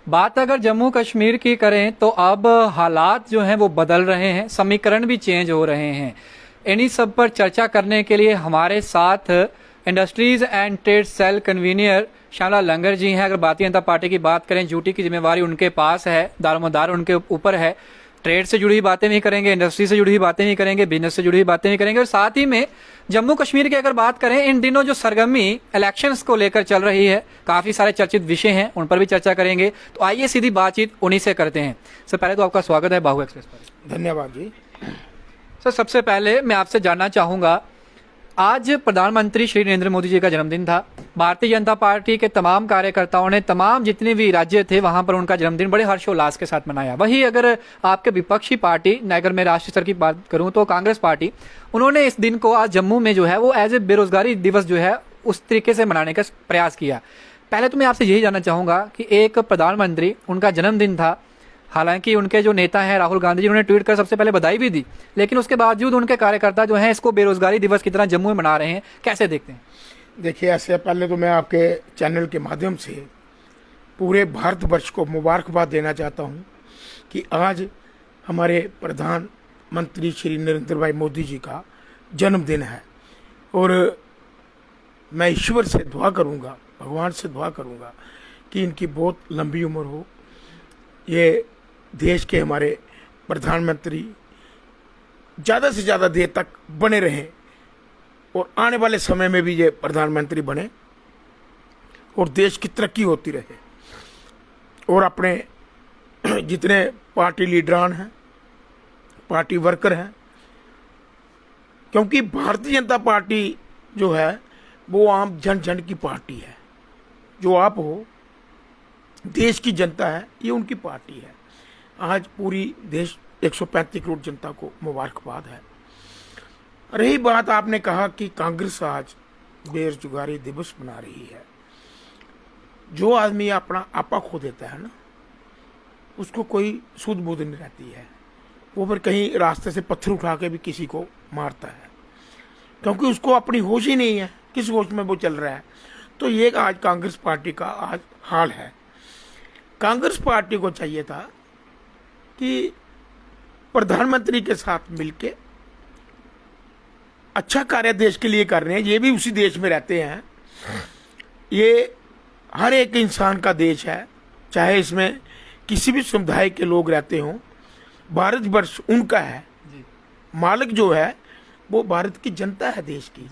बात अगर जम्मू कश्मीर की करें तो अब हालात जो हैं वो बदल रहे हैं, समीकरण भी चेंज हो रहे हैं। इन्हीं सब पर चर्चा करने के लिए हमारे साथ industries and trade cell convener Shyamlal Langar ji हैं। अगर भारतीय जनता पार्टी की बात करें, ड्यूटी की जिम्मेवारी उनके पास है, दारोमदार उनके ऊपर है। ट्रेड से जुड़ी हुई बातें भी करेंगे, इंडस्ट्री से जुड़ी हुई बातें भी करेंगे, बिजनेस से जुड़ी हुई बातें भी करेंगे, और साथ ही में जम्मू कश्मीर की अगर बात करें, इन दिनों जो सरगर्मी इलेक्शंस को लेकर चल रही है, काफी सारे चर्चित विषय हैं, उन पर भी चर्चा करेंगे। तो आइए सीधी बातचीत उन्हीं से करते हैं। सर, पहले तो आपका स्वागत है बाहु एक्सप्रेस पर। धन्यवाद जी। सर, सबसे पहले मैं आपसे जानना चाहूंगा, आज प्रधानमंत्री श्री नरेंद्र मोदी जी का जन्मदिन था। भारतीय जनता पार्टी के तमाम कार्यकर्ताओं ने तमाम जितने भी राज्य थे वहां पर उनका जन्मदिन बड़े हर्षोल्लास के साथ मनाया। वही अगर आपके विपक्षी पार्टी, अगर मैं राष्ट्रीय स्तर की बात करूं तो कांग्रेस पार्टी, उन्होंने इस दिन को आज जम्मू में जो है वो एज ए बेरोजगारी दिवस जो है उस तरीके से मनाने का प्रयास किया। पहले तो मैं आपसे यही जानना चाहूंगा कि एक प्रधानमंत्री, उनका जन्मदिन था, हालांकि उनके जो नेता हैं राहुल गांधी जी, उन्होंने ट्वीट कर सबसे पहले बधाई भी दी, लेकिन उसके बावजूद उनके कार्यकर्ता जो हैं इसको बेरोजगारी दिवस की तरह जम्मू में मना रहे हैं। कैसे देखते हैं? देखिए, ऐसे पहले तो मैं आपके चैनल के माध्यम से पूरे भारतवर्ष को मुबारकबाद देना चाहता हूं कि आज हमारे प्रधानमंत्री श्री नरेंद्र भाई मोदी जी का जन्मदिन है। और मैं ईश्वर से दुआ करूंगा, भगवान से दुआ करूंगा कि इनकी बहुत लंबी उम्र हो। ये देश के हमारे प्रधानमंत्री ज़्यादा से ज़्यादा देर तक बने रहें और आने वाले समय में भी ये प्रधानमंत्री बने और देश की तरक्की होती रहे। और अपने जितने पार्टी लीडरान हैं, पार्टी वर्कर हैं, क्योंकि भारतीय जनता पार्टी जो है वो आम जन जन की पार्टी है। जो आप हो, देश की जनता है, ये उनकी पार्टी है। आज पूरी देश 135 करोड़ जनता को मुबारकबाद है। रही बात, आपने कहा कि कांग्रेस आज बेरोजगारी दिवस मना रही है। जो आदमी अपना आपा खो देता है ना, उसको कोई सूध बूध नहीं रहती है। वो फिर कहीं रास्ते से पत्थर उठा के भी किसी को मारता है, क्योंकि उसको अपनी होश ही नहीं है, किस होश में वो चल रहा है। तो ये आज कांग्रेस पार्टी का आज हाल है। कांग्रेस पार्टी को चाहिए था कि प्रधानमंत्री के साथ मिलके अच्छा कार्य देश के लिए कर रहे हैं। ये भी उसी देश में रहते हैं। ये हर एक इंसान का देश है, चाहे इसमें किसी भी समुदाय के लोग रहते हों। भारतवर्ष उनका है, मालिक जो है वो भारत की जनता है, देश की।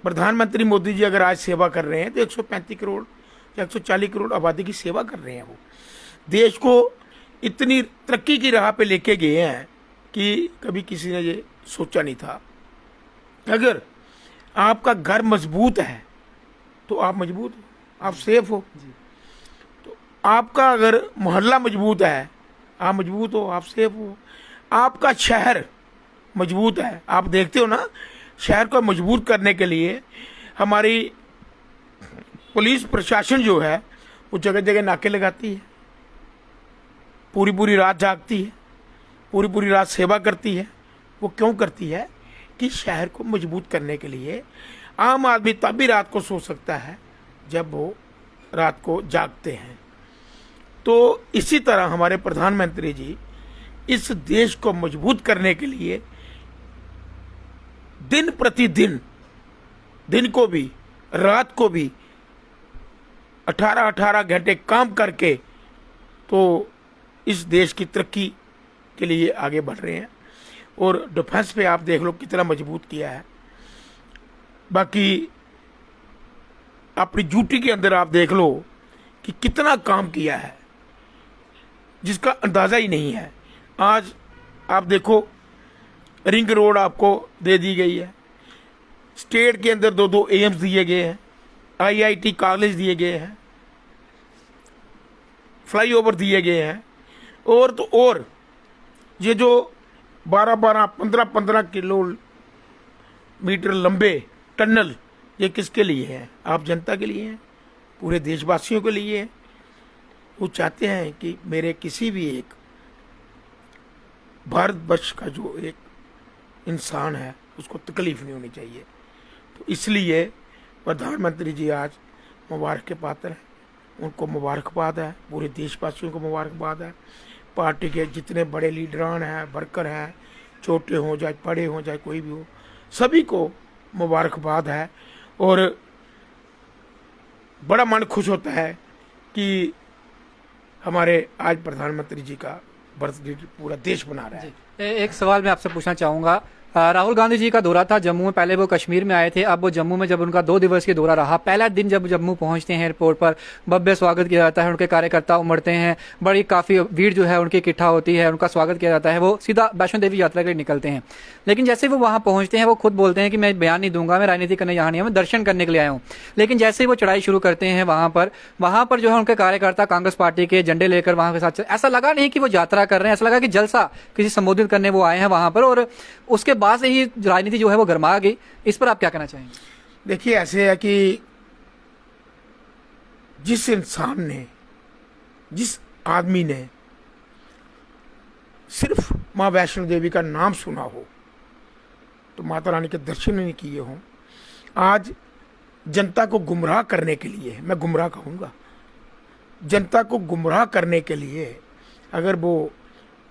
प्रधानमंत्री मोदी जी अगर आज सेवा कर रहे हैं तो 135 करोड़ या 140 करोड़ आबादी की सेवा कर रहे हैं। वो देश को इतनी तरक्की की राह पे लेके गए हैं कि कभी किसी ने ये सोचा नहीं था। अगर आपका घर मजबूत है तो आप मजबूत हो, आप सेफ हो। तो आपका अगर मोहल्ला मजबूत है, आप मजबूत हो, आप सेफ हो। आपका शहर मजबूत है, आप देखते हो ना, शहर को मजबूत करने के लिए हमारी पुलिस प्रशासन जो है वो जगह जगह नाके लगाती है, पूरी पूरी रात जागती है, पूरी पूरी रात सेवा करती है। वो क्यों करती है? कि शहर को मजबूत करने के लिए। आम आदमी तभी रात को सो सकता है जब वो रात को जागते हैं। तो इसी तरह हमारे प्रधानमंत्री जी इस देश को मजबूत करने के लिए दिन प्रतिदिन, दिन को भी रात को भी 18-18 घंटे काम करके तो इस देश की तरक्की के लिए आगे बढ़ रहे हैं। और डिफेंस पे आप देख लो कितना मजबूत किया है। बाकी अपनी ड्यूटी के अंदर आप देख लो कि कितना काम किया है, जिसका अंदाज़ा ही नहीं है। आज आप देखो, रिंग रोड आपको दे दी गई है, स्टेट के अंदर 2-2 एम्स दिए गए हैं, IIT कॉलेज दिए गए हैं, फ्लाईओवर दिए गए हैं। और तो और ये जो 12-12, 15-15 किलोमीटर लंबे टनल, ये किसके लिए हैं? आप जनता के लिए हैं, पूरे देशवासियों के लिए हैं। वो चाहते हैं कि मेरे किसी भी एक भारतवर्ष का जो एक इंसान है उसको तकलीफ नहीं होनी चाहिए। तो इसलिए प्रधानमंत्री जी आज मुबारक के पात्र हैं उनको मुबारकबाद है, पूरे देशवासियों को मुबारकबाद है। पार्टी के जितने बड़े लीडरान हैं, वर्कर हैं, छोटे हों चाहे बड़े हों चाहे कोई भी हो, सभी को मुबारकबाद है। और बड़ा मन खुश होता है कि हमारे आज प्रधानमंत्री जी का बर्थडे पूरा देश मना रहा है। एक सवाल मैं आपसे पूछना चाहूँगा, राहुल गांधी जी का दौरा था जम्मू में, पहले वो कश्मीर में आए थे, अब वो जम्मू में जब उनका 2 दिवसीय दौरा रहा, पहला दिन जब जम्मू पहुंचते हैं एयरपोर्ट पर भव्य स्वागत किया जाता है, उनके कार्यकर्ता उमड़ते हैं, बड़ी काफ़ी भीड़ जो है उनकी इकट्ठा होती है, उनका स्वागत किया जाता है, वो सीधा वैष्णो देवी यात्रा के लिए निकलते हैं। लेकिन जैसे वो वहाँ पहुँचते हैं वो खुद बोलते हैं कि मैं बयान नहीं दूंगा, मैं राजनीति करने यहाँ नहीं हूँ, मैं दर्शन करने के लिए आया हूँ। लेकिन जैसे ही वो चढ़ाई शुरू करते हैं वहाँ पर जो है उनके कार्यकर्ता कांग्रेस पार्टी के झंडे लेकर वहाँ के साथ, ऐसा लगा नहीं कि वो यात्रा कर रहे हैं, ऐसा लगा कि जलसा किसी संबोधित करने वो आए हैं वहाँ पर, और उसके बाद से ही राजनीति जो है वो गर्मा गई। इस पर आप क्या कहना चाहेंगे? देखिए, ऐसे है कि जिस इंसान ने, जिस आदमी ने सिर्फ माँ वैष्णो देवी का नाम सुना हो, तो माता रानी के दर्शन नहीं किए हों, आज जनता को गुमराह करने के लिए, मैं गुमराह कहूँगा, जनता को गुमराह करने के लिए अगर वो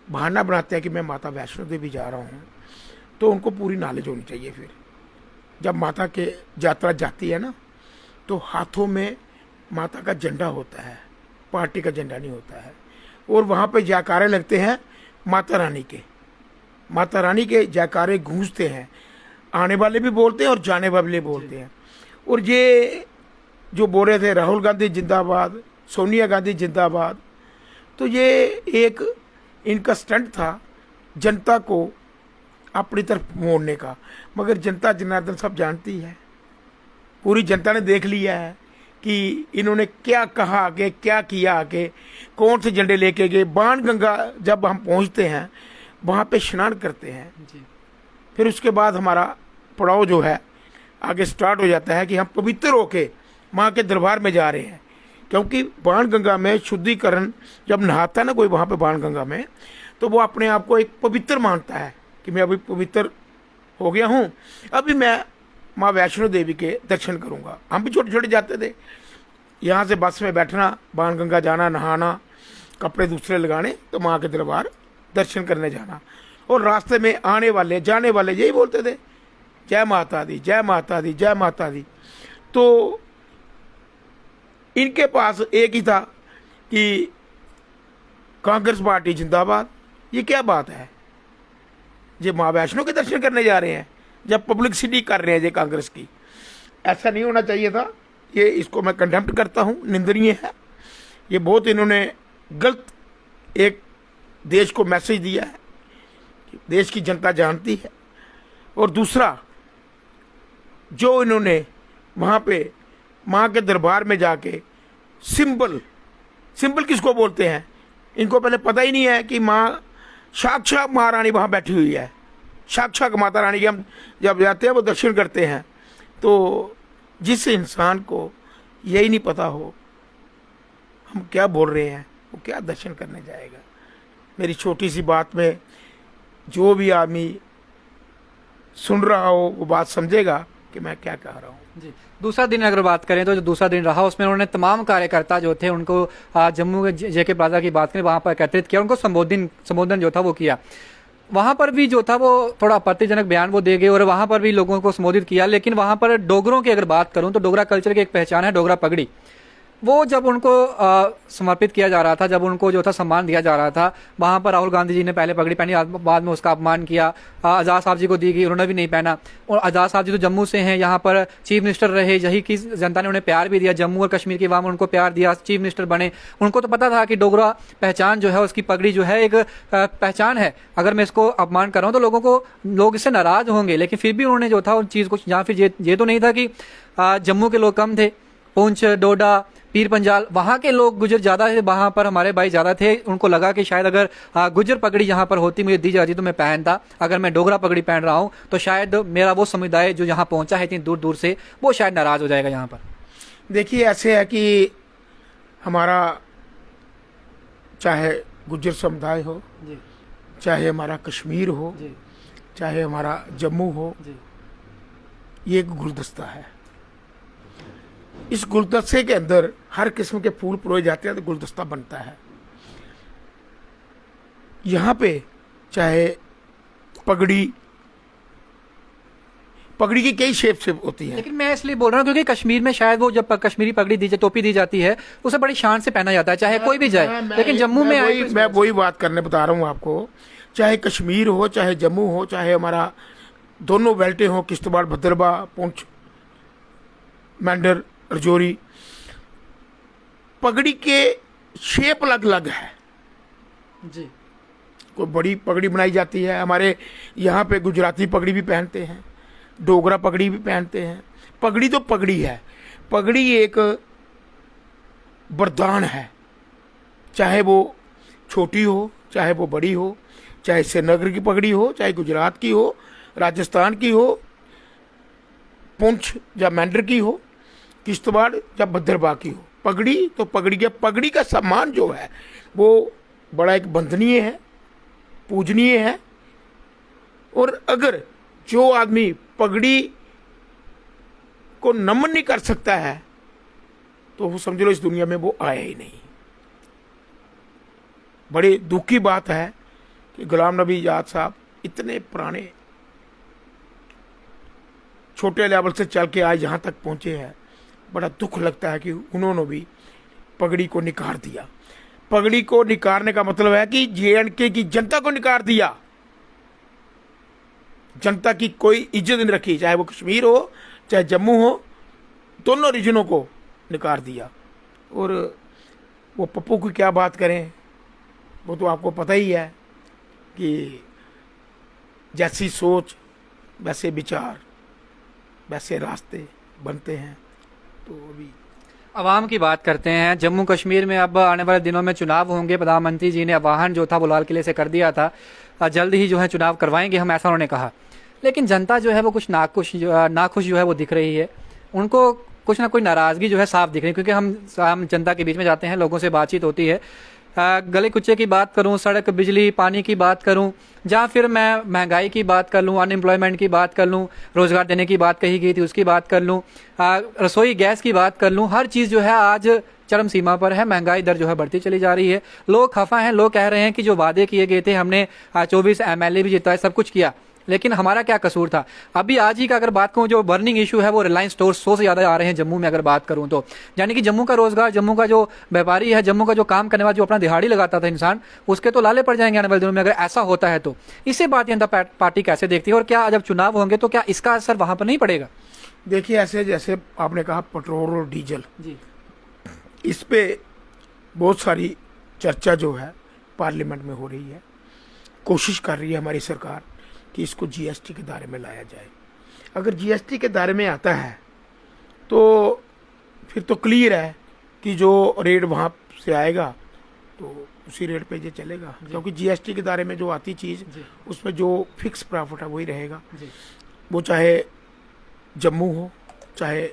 बहाना बनाते हैं कि मैं माता वैष्णो देवी जा रहा हूँ, तो उनको पूरी नॉलेज होनी चाहिए। फिर जब माता के यात्रा जाती है ना, तो हाथों में माता का झंडा होता है, पार्टी का झंडा नहीं होता है, और वहाँ पे जयकारे लगते हैं माता रानी के, माता रानी के जयकारे गूंजते हैं, आने वाले भी बोलते हैं और जाने वाले भी बोलते हैं। और ये जो बोल रहे थे राहुल गांधी जिंदाबाद, सोनिया गांधी जिंदाबाद, तो ये एक इनका स्टंट था जनता को अपनी तरफ मोड़ने का। मगर जनता जनार्दन सब जानती है, पूरी जनता ने देख लिया है कि इन्होंने क्या कहा आगे, क्या किया आगे, कौन से झंडे लेके गए। बाण गंगा जब हम पहुंचते हैं वहाँ पे स्नान करते हैं जी। फिर उसके बाद हमारा पड़ाव जो है आगे स्टार्ट हो जाता है कि हम पवित्र होके माँ के दरबार में जा रहे हैं। क्योंकि बाण गंगा में शुद्धिकरण जब नहाता है ना कोई वहाँ पे बाण गंगा में, तो वो अपने आप को एक पवित्र मानता है कि मैं अभी पवित्र हो गया हूँ, अभी मैं माँ वैष्णो देवी के दर्शन करूँगा। हम भी छोटे छोटे जाते थे, यहाँ से बस में बैठना, बाण गंगा जाना, नहाना, कपड़े दूसरे लगाने, तो माँ के दरबार दर्शन करने जाना। और रास्ते में आने वाले जाने वाले यही बोलते थे, जय माता दी, जय माता दी, जय माता दी। तो इनके पास एक ही था कि कांग्रेस पार्टी जिंदाबाद। ये क्या बात है, ये माँ वैष्णो के दर्शन करने जा रहे हैं, जब पब्लिसिटी कर रहे हैं ये कांग्रेस की। ऐसा नहीं होना चाहिए था। ये इसको मैं कंडेम्प्ट करता हूँ, निंदनीय है। ये बहुत इन्होंने गलत एक देश को मैसेज दिया है कि देश की जनता जानती है। और दूसरा, जो इन्होंने वहाँ पे माँ के दरबार में जाके सिंबल किसको बोलते हैं, इनको पहले पता ही नहीं है कि माँ साक्षात महारानी वहाँ बैठी हुई है। साक्षात माता रानी के हम जब जाते हैं वो दर्शन करते हैं। तो जिस इंसान को यही नहीं पता हो हम क्या बोल रहे हैं, वो क्या दर्शन करने जाएगा। मेरी छोटी सी बात में जो भी आदमी सुन रहा हो वो बात समझेगा कि मैं क्या कह रहा हूँ जी। दूसरा दिन अगर बात करें तो जो दूसरा दिन रहा उसमें उन्होंने तमाम कार्यकर्ता जो थे उनको जम्मू के जेके प्लाजा की बात करें वहाँ पर एकत्रित किया, उनको संबोधन जो था वो किया। वहाँ पर भी जो था वो थोड़ा आपत्तिजनक बयान वो दे गए और वहाँ पर भी लोगों को संबोधित किया। लेकिन वहाँ पर डोगरों की अगर बात करूँ तो डोगरा कल्चर की एक पहचान है डोगरा पगड़ी। वो जब उनको समर्पित किया जा रहा था, जब उनको जो था सम्मान दिया जा रहा था, वहाँ पर राहुल गांधी जी ने पहले पगड़ी पहनी, बाद में उसका अपमान किया। आज़ाद साहब जी को दी गई, उन्होंने भी नहीं पहना। और आज़ाद साहब जी तो जम्मू से हैं, यहाँ पर चीफ मिनिस्टर रहे, यही की जनता ने उन्हें प्यार भी दिया, जम्मू और कश्मीर की आवाम उनको प्यार दिया, चीफ मिनिस्टर बने। उनको तो पता था कि डोगरा पहचान जो है उसकी पगड़ी जो है एक पहचान है, अगर मैं इसको अपमान कर रहा हूँ तो लोग इससे नाराज होंगे। लेकिन फिर भी उन्होंने जो था उन चीज़ को, जहाँ फिर ये तो नहीं था कि जम्मू के लोग कम थे, पुंछ, डोडा, पीर पंजाल वहाँ के लोग गुजर ज़्यादा थे, वहाँ पर हमारे भाई ज़्यादा थे। उनको लगा कि शायद अगर गुजर पगड़ी यहाँ पर होती, मुझे दी जाती तो मैं पहनता। अगर मैं डोगरा पगड़ी पहन रहा हूँ तो शायद मेरा वो समुदाय जो यहाँ पहुँचा है इतनी दूर दूर से, वो शायद नाराज़ हो जाएगा यहाँ पर। देखिए, ऐसे है कि हमारा चाहे गुजर समुदाय हो जी, चाहे हमारा कश्मीर हो जी, चाहे हमारा जम्मू हो, जी, ये एक गुलदस्ता है। इस गुलदस्ते के अंदर हर किस्म के फूल परोए जाते हैं तो गुलदस्ता बनता है। यहाँ पे चाहे पगड़ी की कई शेप से होती है, लेकिन मैं इसलिए बोल रहा हूँ क्योंकि कश्मीर में शायद वो जब कश्मीरी पगड़ी दी टोपी दी जाती है उसे बड़ी शान से पहना जाता है, चाहे कोई भी जाए। लेकिन जम्मू में मैं वही बात करने बता रहा हूँ आपको, चाहे कश्मीर हो, चाहे जम्मू हो, चाहे हमारा दोनों बेल्टें हो, किश्तवाड़, भद्रवाह, पुंछ, मेंढर, रजौरी, पगड़ी के शेप अलग अलग है जी। कोई बड़ी पगड़ी बनाई जाती है, हमारे यहाँ पे गुजराती पगड़ी भी पहनते हैं, डोगरा पगड़ी भी पहनते हैं। पगड़ी तो पगड़ी है, पगड़ी एक वरदान है, चाहे वो छोटी हो, चाहे वो बड़ी हो, चाहे श्रीनगर की पगड़ी हो, चाहे गुजरात की हो, राजस्थान की हो, पुंछ या मेंढर की हो, किश्तवाड़ या भद्रवाह की हो। पगड़ी तो पगड़ी का सम्मान जो है वो बड़ा एक वंदनीय है, पूजनीय है। और अगर जो आदमी पगड़ी को नमन नहीं कर सकता है तो वो समझ लो इस दुनिया में वो आया ही नहीं। बड़ी दुख की बात है कि गुलाम नबी आजाद साहब इतने पुराने छोटे लेवल से चल के आज यहाँ तक पहुंचे हैं। बड़ा दुख लगता है कि उन्होंने भी पगड़ी को निकार दिया। पगड़ी को निकारने का मतलब है कि JNK की जनता को निकार दिया, जनता की कोई इज्जत नहीं रखी, चाहे वो कश्मीर हो चाहे जम्मू हो, दोनों रीजनों को निकार दिया। और वो पप्पू की क्या बात करें, वो तो आपको पता ही है कि जैसी सोच वैसे विचार वैसे रास्ते बनते हैं। तो अभी अवाम की बात करते हैं। जम्मू कश्मीर में अब आने वाले दिनों में चुनाव होंगे। प्रधानमंत्री जी ने आह्वान जो था वो लाल किले से कर दिया था, जल्द ही जो है चुनाव करवाएंगे हम, ऐसा उन्होंने कहा। लेकिन जनता जो है वो कुछ नाखुश जो है वो दिख रही है। उनको कुछ ना कोई नाराज़गी जो है साफ दिख रही है, क्योंकि हम जनता के बीच में जाते हैं, लोगों से बातचीत होती है। गले कुचे की बात करूं, सड़क, बिजली, पानी की बात करूं, या फिर मैं महंगाई की बात कर लूं, अनएम्प्लॉयमेंट की बात कर लूं, रोजगार देने की बात कही गई थी उसकी बात कर लूं, रसोई गैस की बात कर लूं, हर चीज़ जो है आज चरम सीमा पर है। महंगाई दर जो है बढ़ती चली जा रही है। लोग खफा हैं, लोग कह रहे हैं कि जो वादे किए गए थे, हमने 24 MLA भी जिताए, सब कुछ किया, लेकिन हमारा क्या कसूर था। अभी आज ही का अगर बात करूं, जो बर्निंग इशू है वो रिलायंस स्टोर 100 से ज़्यादा आ रहे हैं जम्मू में अगर बात करूं तो। यानी कि जम्मू का रोजगार, जम्मू का जो व्यापारी है, जम्मू का जो काम करने वाला, जो अपना दिहाड़ी लगाता था इंसान, उसके तो लाले पड़ जाएंगे आने वाले दिनों में अगर ऐसा होता है तो। इसे भारतीय जनता पार्टी कैसे देखती है, और क्या जब चुनाव होंगे तो क्या इसका असर वहां पर नहीं पड़ेगा? देखिए, ऐसे जैसे आपने कहा पेट्रोल और डीजल जी, इस पे बहुत सारी चर्चा जो है पार्लियामेंट में हो रही है। कोशिश कर रही है हमारी सरकार कि इसको GST के दायरे में लाया जाए। अगर GST के दायरे में आता है तो फिर तो क्लियर है कि जो रेट वहाँ से आएगा तो उसी रेट पे ये चलेगा, क्योंकि GST के दायरे में जो आती चीज़ उसमें जो फिक्स प्रॉफिट है वही रहेगा। वो चाहे जम्मू हो, चाहे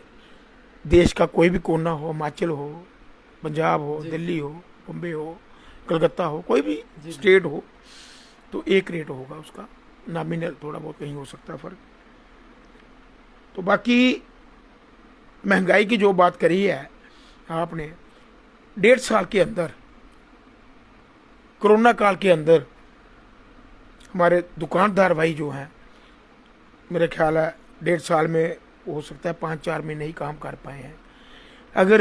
देश का कोई भी कोना हो, हिमाचल हो, पंजाब हो, दिल्ली हो, बम्बे हो, कलकत्ता हो, कोई भी स्टेट हो, तो एक रेट होगा उसका। नॉमिनल थोड़ा बहुत कहीं हो सकता है फर्क। तो बाकी महंगाई की जो बात करी है आपने, 1.5 साल के अंदर, कोरोना काल के अंदर हमारे दुकानदार भाई जो हैं, मेरे ख्याल है 1.5 साल में हो सकता है 5-4 महीने ही काम कर पाए हैं। अगर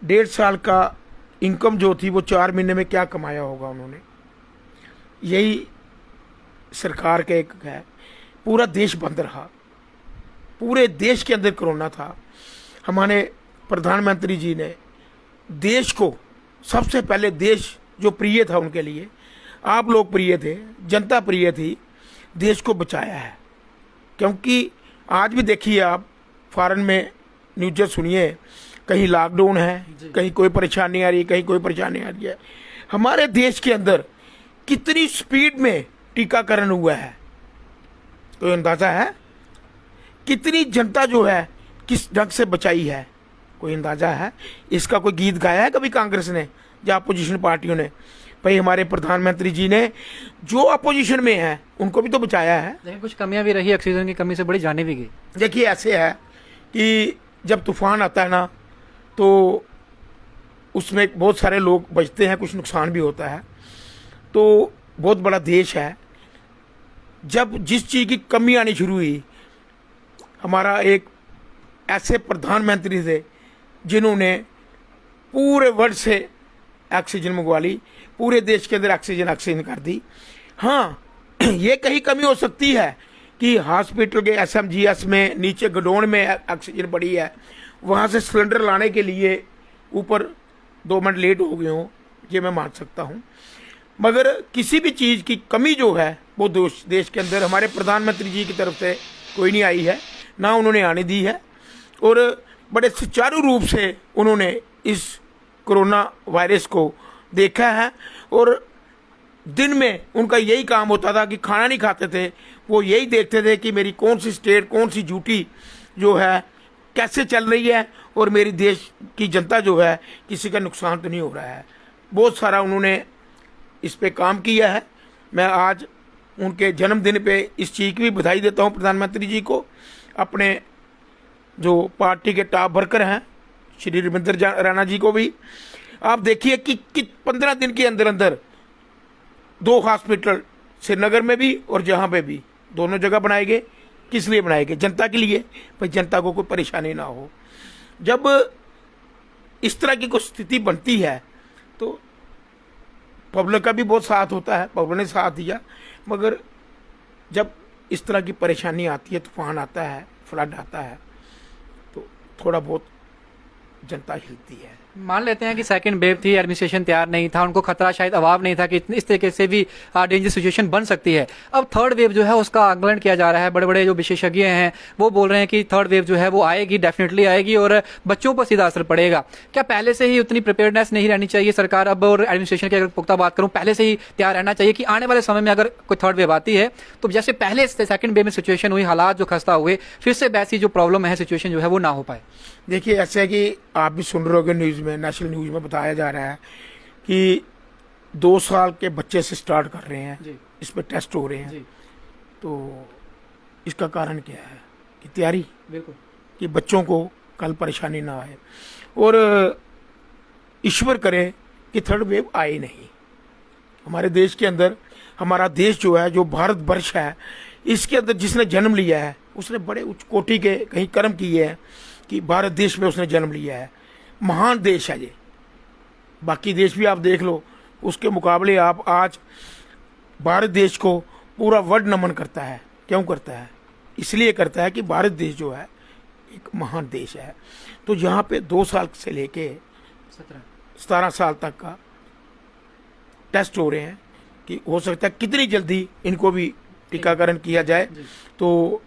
1.5 साल का इनकम जो थी वो 4 महीने में क्या कमाया होगा उन्होंने। यही सरकार का एक है। पूरा देश बंद रहा, पूरे देश के अंदर कोरोना था। हमारे प्रधानमंत्री जी ने देश को सबसे पहले, देश जो प्रिय था उनके लिए, आप लोग प्रिय थे, जनता प्रिय थी, देश को बचाया है। क्योंकि आज भी देखिए आप, फॉरेन में न्यूज़ सुनिए, कहीं लॉकडाउन है, कहीं कोई परेशानी आ रही है, कहीं कोई परेशानी आ रही है। हमारे देश के अंदर कितनी स्पीड में टीकाकरण हुआ है, कोई अंदाजा है? कितनी जनता जो है किस ढंग से बचाई है, कोई अंदाजा है? इसका कोई गीत गाया है कभी कांग्रेस ने या अपोजिशन पार्टियों ने? भाई हमारे प्रधानमंत्री जी ने जो अपोजिशन में है उनको भी तो बचाया है। लेकिन कुछ कमियां भी रही, ऑक्सीजन की कमी से बड़ी जाने भी गई। देखिए, ऐसे है कि जब तूफान आता है ना तो उसमें बहुत सारे लोग बचते हैं, कुछ नुकसान भी होता है। तो बहुत बड़ा देश है। जब जिस चीज़ की कमी आनी शुरू हुई, हमारा एक ऐसे प्रधानमंत्री थे जिन्होंने पूरे वर्ल्ड से ऑक्सीजन मंगवा ली, पूरे देश के अंदर ऑक्सीजन कर दी। हाँ, ये कहीं कमी हो सकती है कि हॉस्पिटल के SMGS में नीचे गोडाउन में ऑक्सीजन पड़ी है, वहाँ से सिलेंडर लाने के लिए ऊपर 2 मिनट लेट हो गए हों, ये मैं मान सकता हूँ। मगर किसी भी चीज़ की कमी जो है वो देश के अंदर हमारे प्रधानमंत्री जी की तरफ से कोई नहीं आई है, ना उन्होंने आने दी है। और बड़े सुचारू रूप से उन्होंने इस कोरोना वायरस को देखा है। और दिन में उनका यही काम होता था कि खाना नहीं खाते थे, वो यही देखते थे कि मेरी कौन सी स्टेट, कौन सी ड्यूटी जो है कैसे चल रही है और मेरी देश की जनता जो है किसी का नुकसान तो नहीं हो रहा है। बहुत सारा उन्होंने इस पे काम किया है। मैं आज उनके जन्मदिन पे इस चीज़ की भी बधाई देता हूँ प्रधानमंत्री जी को, अपने जो पार्टी के टॉप वर्कर हैं श्री रविंद्र राणा जी को भी। आप देखिए कि 15 दिन के अंदर अंदर 2 हॉस्पिटल श्रीनगर में भी और जहाँ पे भी, दोनों जगह बनाए गए। किस लिए बनाए गए? जनता के लिए, भाई जनता को कोई परेशानी ना हो। जब इस तरह की कोई स्थिति बनती है तो पब्लिक का भी बहुत साथ होता है, पब्लिक ने साथ दिया। मगर जब इस तरह की परेशानी आती है, तूफान आता है, फ्लड आता है, तो थोड़ा बहुत जनता हिलती है। मान लेते हैं कि सेकंड वेव थी, एडमिनिस्ट्रेशन तैयार नहीं था, उनको खतरा शायद अभाव नहीं था कि इस तरीके से भी डेंजर सिचुएशन बन सकती है। अब थर्ड वेव जो है उसका आकलन किया जा रहा है, बड़े बड़े जो विशेषज्ञ हैं वो बोल रहे हैं कि थर्ड वेव जो है वो आएगी, डेफिनेटली आएगी और बच्चों पर सीधा असर पड़ेगा। क्या पहले से ही उतनी प्रिपेयर्डनेस नहीं रहनी चाहिए सरकार अब? और एडमिनिस्ट्रेशन की अगर पुख्ता बात करूँ, पहले से ही तैयार रहना चाहिए कि आने वाले समय में अगर कोई थर्ड वेव आती है तो जैसे पहले सेकंड वेव में सिचुएशन हुई, हालात जो खस्ता हुए, फिर से वैसी जो प्रॉब्लम है, सिचुएशन जो है वो ना हो पाए। देखिए, ऐसा है कि आप भी सुन रहे होगे न्यूज़ में, नेशनल न्यूज़ में बताया जा रहा है कि 2 साल के बच्चे से स्टार्ट कर रहे हैं, इस पर टेस्ट हो रहे हैं। तो इसका कारण क्या है? कि तैयारी, बिल्कुल, कि बच्चों को कल परेशानी ना आए। और ईश्वर करे कि थर्ड वेव आए नहीं हमारे देश के अंदर। हमारा देश जो है, जो भारत वर्ष है, इसके अंदर जिसने जन्म लिया है उसने बड़े उच्च कोटि के कहीं कर्म किए हैं कि भारत देश में उसने जन्म लिया है। महान देश है ये। बाकी देश भी आप देख लो, उसके मुकाबले आप आज भारत देश को पूरा वर्ल्ड नमन करता है। क्यों करता है? इसलिए करता है कि भारत देश जो है एक महान देश है। तो यहाँ पे 2 साल से लेके 17 साल तक का टेस्ट हो रहे हैं कि हो सकता है कितनी जल्दी इनको भी टीकाकरण किया जाए तो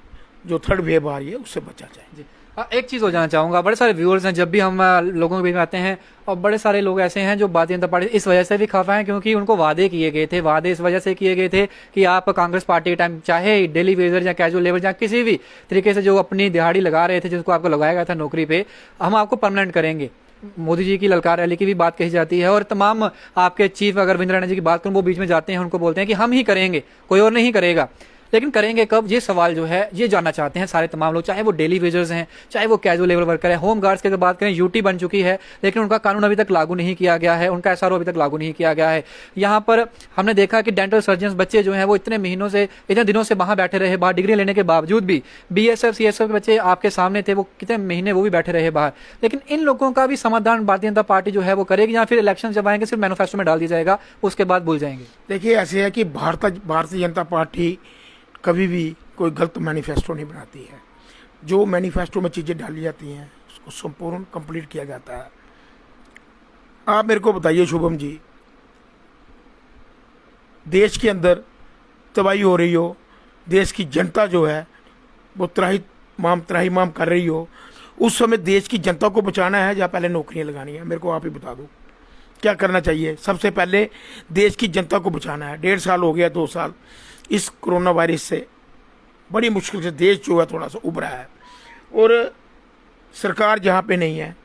जो थर्ड वेव आ रही है उससे बचा जाए। एक चीज़ हो जाना चाहूँगा, बड़े सारे व्यूअर्स हैं, जब भी हम लोगों के बीच में आते हैं और बड़े सारे लोग ऐसे हैं जो भारतीय जनता पार्टी इस वजह से भी खफा हैं क्योंकि उनको वादे किए गए थे। वादे इस वजह से किए गए थे कि आप कांग्रेस पार्टी के टाइम चाहे डेली वेजर या कैजुअल लेबर या किसी भी तरीके से जो अपनी दिहाड़ी लगा रहे थे, जिसको आपको लगाया गया था नौकरी पे, हम आपको परमानेंट करेंगे। मोदी जी की ललकार रैली की भी बात कही जाती है और तमाम आपके चीफ अगर रविंद्र राणा जी की बात करूं, वो बीच में जाते हैं, उनको बोलते हैं कि हम ही करेंगे, कोई और नहीं करेगा। लेकिन करेंगे कब? ये सवाल जो है ये जानना चाहते हैं सारे तमाम लोग, चाहे वो डेली वेजर्स हैं, चाहे वो कैजुअल लेबर वर्कर है। होम गार्ड्स की अगर बात करें, यूटी बन चुकी है लेकिन उनका कानून अभी तक लागू नहीं किया गया है, उनका SRO अभी तक लागू नहीं किया गया है। यहाँ पर हमने देखा कि डेंटल सर्जन बच्चे जो हैं वो इतने महीनों से, इतने दिनों से वहाँ बैठे रहे बाहर, डिग्री लेने के बावजूद भी। BSF CSF के बच्चे आपके सामने थे, वो कितने महीने वो भी बैठे रहे बाहर। लेकिन इन लोगों का भी समाधान भारतीय जनता पार्टी जो है वो करेगी या फिर इलेक्शन जब आएंगे सिर्फ मैनिफेस्टो में डाल दिया जाएगा, उसके बाद भूल जाएंगे? देखिए, ऐसे है कि भारतीय जनता पार्टी कभी भी कोई गलत मैनिफेस्टो नहीं बनाती है। जो मैनिफेस्टो में चीज़ें डाली जाती हैं उसको संपूर्ण कंप्लीट किया जाता है। आप मेरे को बताइए शुभम जी, देश के अंदर तबाही हो रही हो, देश की जनता जो है वो त्राही माम कर रही हो, उस समय देश की जनता को बचाना है या पहले नौकरियां लगानी है? मेरे को आप ही बता दो क्या करना चाहिए। सबसे पहले देश की जनता को बचाना है। 1.5 साल हो गया, 2 साल इस कोरोना वायरस से बड़ी मुश्किल से देश जो है थोड़ा सा उभरा है और सरकार जहाँ पे नहीं है,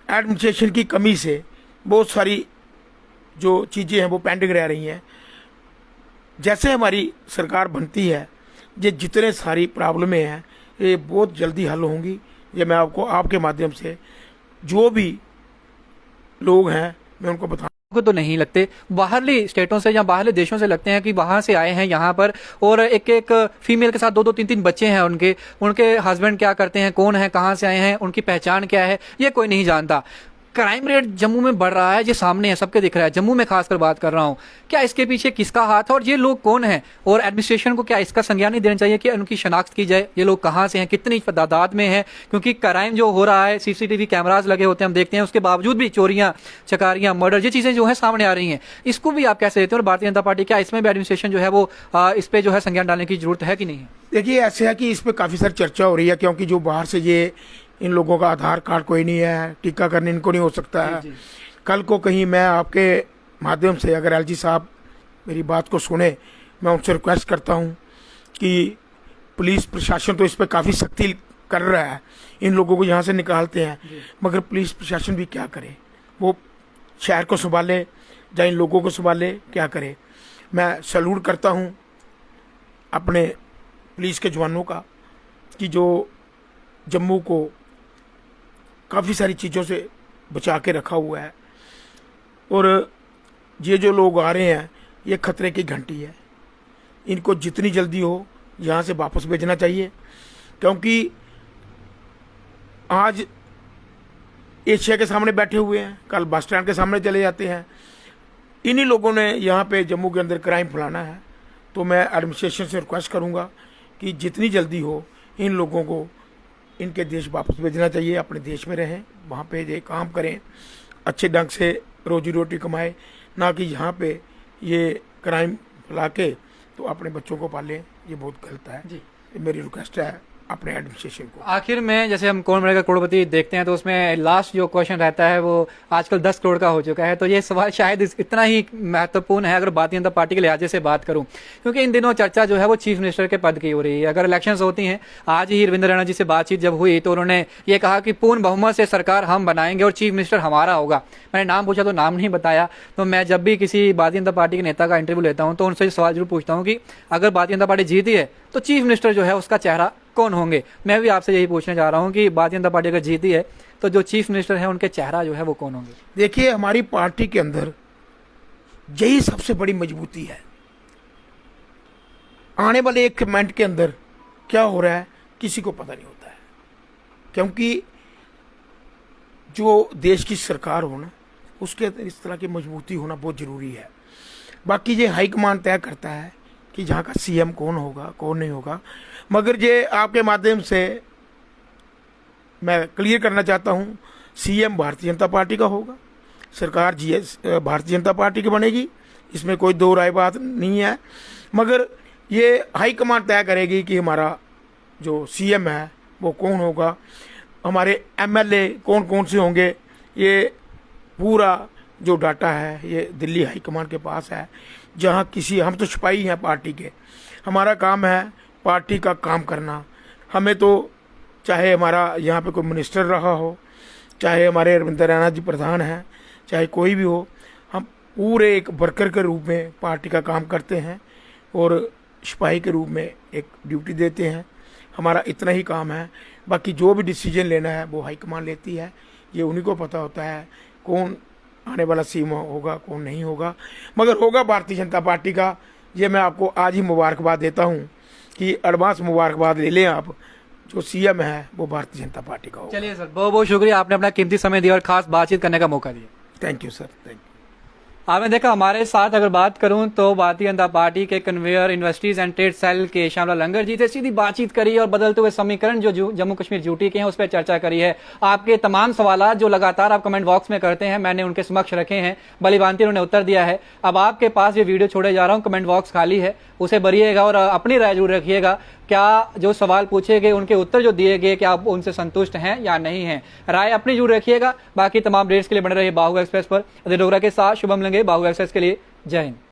एडमिनिस्ट्रेशन की कमी से बहुत सारी जो चीज़ें हैं वो पेंडिंग रह रही हैं। जैसे हमारी सरकार बनती है, ये जितने सारी प्रॉब्लमें हैं ये बहुत जल्दी हल होंगी। ये मैं आपको आपके माध्यम से जो भी लोग हैं मैं उनको बता को तो नहीं लगते, बाहरली स्टेटों से या बाहरले देशों से लगते हैं कि वहां से आए हैं यहाँ पर, और एक एक फीमेल के साथ दो दो तीन तीन बच्चे हैं उनके उनके हस्बैंड क्या करते हैं, कौन है, कहाँ से आए हैं, उनकी पहचान क्या है, ये कोई नहीं जानता। क्राइम रेट जम्मू में बढ़ रहा है, ये सामने है, सबके दिख रहा है, जम्मू में खासकर बात कर रहा हूँ। क्या इसके पीछे किसका हाथ है और ये लोग कौन है, और एडमिनिस्ट्रेशन को क्या इसका संज्ञान नहीं देना चाहिए कि उनकी शनाख्त की जाए, ये लोग कहाँ से हैं, कितनी तादाद में है? क्योंकि क्राइम जो हो रहा है, सीसीटीवी कैमराज लगे होते हैं, हम देखते हैं, उसके बावजूद भी चोरियां, चकारियां, मर्डर, ये चीजें जो है सामने आ रही हैं। इसको भी आप कैसे देते हैं? और भारतीय जनता पार्टी क्या इसमें भी एडमिनिस्ट्रेशन जो है वो इस पे जो है संज्ञान डालने की जरूरत है कि नहीं है? देखिए, ऐसे है कि इस पर काफ़ी सारी चर्चा हो रही है, क्योंकि जो बाहर से ये इन लोगों का आधार कार्ड कोई नहीं है, टीकाकरण इनको नहीं हो सकता है। जी। कल को कहीं मैं आपके माध्यम से अगर एलजी साहब मेरी बात को सुने, मैं उनसे रिक्वेस्ट करता हूं कि पुलिस प्रशासन तो इस पर काफ़ी सख्ती कर रहा है, इन लोगों को यहाँ से निकालते हैं, मगर पुलिस प्रशासन भी क्या करे? वो शहर को संभाले या इन लोगों को संभाले, क्या करे? मैं सैल्यूट करता हूँ अपने पुलिस के जवानों का कि जो जम्मू को काफ़ी सारी चीज़ों से बचा के रखा हुआ है, और ये जो लोग आ रहे हैं ये खतरे की घंटी है, इनको जितनी जल्दी हो यहाँ से वापस भेजना चाहिए। क्योंकि आज एशिया के सामने बैठे हुए हैं, कल बस स्टैंड के सामने चले जाते हैं, इन्हीं लोगों ने यहाँ पे जम्मू के अंदर क्राइम फैलाना है। तो मैं एडमिनिस्ट्रेशन से रिक्वेस्ट करूँगा कि जितनी जल्दी हो इन लोगों को इनके देश वापस भेजना चाहिए, अपने देश में रहें, वहाँ पे ये काम करें, अच्छे ढंग से रोजी रोटी कमाए, ना कि यहाँ पे ये क्राइम फैला के तो अपने बच्चों को पालें। ये बहुत गलत है जी। मेरी रिक्वेस्ट है अपने एडमिनिस्ट्रेशन को। आखिर में जैसे हम कौन बनेगा करोड़पति देखते हैं, तो उसमें लास्ट जो क्वेश्चन रहता है वो आजकल 10 करोड़ का हो चुका है। तो ये सवाल शायद इतना ही महत्वपूर्ण है अगर भारतीय जनता पार्टी के लिहाजे से बात करूं, क्योंकि इन दिनों चर्चा जो है वो चीफ मिनिस्टर के पद की हो रही है। अगर इलेक्शंस होती हैं, आज ही रविंद्र रैना जी से बातचीत जब हुई तो उन्होंने ये कहा कि पूर्ण बहुमत से सरकार हम बनाएंगे और चीफ मिनिस्टर हमारा होगा। मैंने नाम पूछा तो नाम नहीं बताया। तो मैं जब भी किसी भारतीय जनता पार्टी के नेता का इंटरव्यू लेता हूं तो उनसे सवाल जरूर पूछता हूं कि अगर भारतीय जनता पार्टी जीती है तो चीफ मिनिस्टर जो है उसका चेहरा कौन होंगे। मैं भी आपसे यही पूछने जा रहा हूं कि भारतीय जनता पार्टी अगर जीती है तो जो चीफ मिनिस्टर है उनके चेहरा जो है वो कौन होंगे? देखिए, हमारी पार्टी के अंदर यही सबसे बड़ी मजबूती है। आने वाले एक मिनट के अंदर क्या हो रहा है किसी को पता नहीं होता है, क्योंकि जो देश की सरकार हो ना, उसके अंदर इस तरह की मजबूती होना बहुत ज़रूरी है। बाकी ये हाईकमान तय करता है कि जहाँ का सीएम कौन होगा कौन नहीं होगा। मगर ये आपके माध्यम से मैं क्लियर करना चाहता हूँ, सीएम भारतीय जनता पार्टी का होगा, सरकार भारतीय जनता पार्टी की बनेगी, इसमें कोई दो राय बात नहीं है। मगर ये हाईकमान तय करेगी कि हमारा जो सीएम है वो कौन होगा, हमारे एमएलए कौन कौन से होंगे। ये पूरा जो डाटा है ये दिल्ली हाईकमान के पास है। जहाँ किसी, हम तो सिपाही हैं पार्टी के, हमारा काम है पार्टी का काम करना। हमें तो चाहे हमारा यहाँ पे कोई मिनिस्टर रहा हो, चाहे हमारे रविंद्र रैना जी प्रधान हैं, चाहे कोई भी हो, हम पूरे एक वर्कर के रूप में पार्टी का काम करते हैं और सिपाही के रूप में एक ड्यूटी देते हैं। हमारा इतना ही काम है। बाकी जो भी डिसीजन लेना है वो हाईकमान लेती है। ये उन्हीं को पता होता है कौन आने वाला सीएम होगा कौन नहीं होगा। मगर होगा भारतीय जनता पार्टी का। ये मैं आपको आज ही मुबारकबाद देता हूँ कि एडवांस मुबारकबाद ले लें आप, जो सीएम है वो भारतीय जनता पार्टी का होगा। चलिए सर, बहुत बहुत शुक्रिया, आपने अपना कीमती समय दिया और खास बातचीत करने का मौका दिया। Thank you sir, thank you. आपने देखा हमारे साथ अगर बात करूं तो भारतीय जनता पार्टी के कन्वेयर इन्वेस्टरीज एंड ट्रेड सेल के श्यामला लंगर जी थे। सीधी बातचीत करी और बदलते हुए समीकरण जो जम्मू कश्मीर ड्यूटी के हैं उस पर चर्चा करी है। आपके तमाम सवाल जो लगातार आप कमेंट बॉक्स में करते हैं मैंने उनके समक्ष रखे हैं, भलीभांति उन्होंने उत्तर दिया है। अब आपके पास ये वीडियो छोड़े जा रहा हूं, कमेंट बॉक्स खाली है, उसे भरिएगा और अपनी राय जरूर रखिएगा। क्या जो सवाल पूछे गए उनके उत्तर जो दिए गए क्या आप उनसे संतुष्ट हैं या नहीं हैं? राय अपनी जरूर रखिएगा। बाकी तमाम अपडेट्स के लिए बने रहिए बाहु एक्सप्रेस पर। अजय डोगरा के साथ शुभम लंगे, बाहु एक्सप्रेस के लिए। जय हिंद।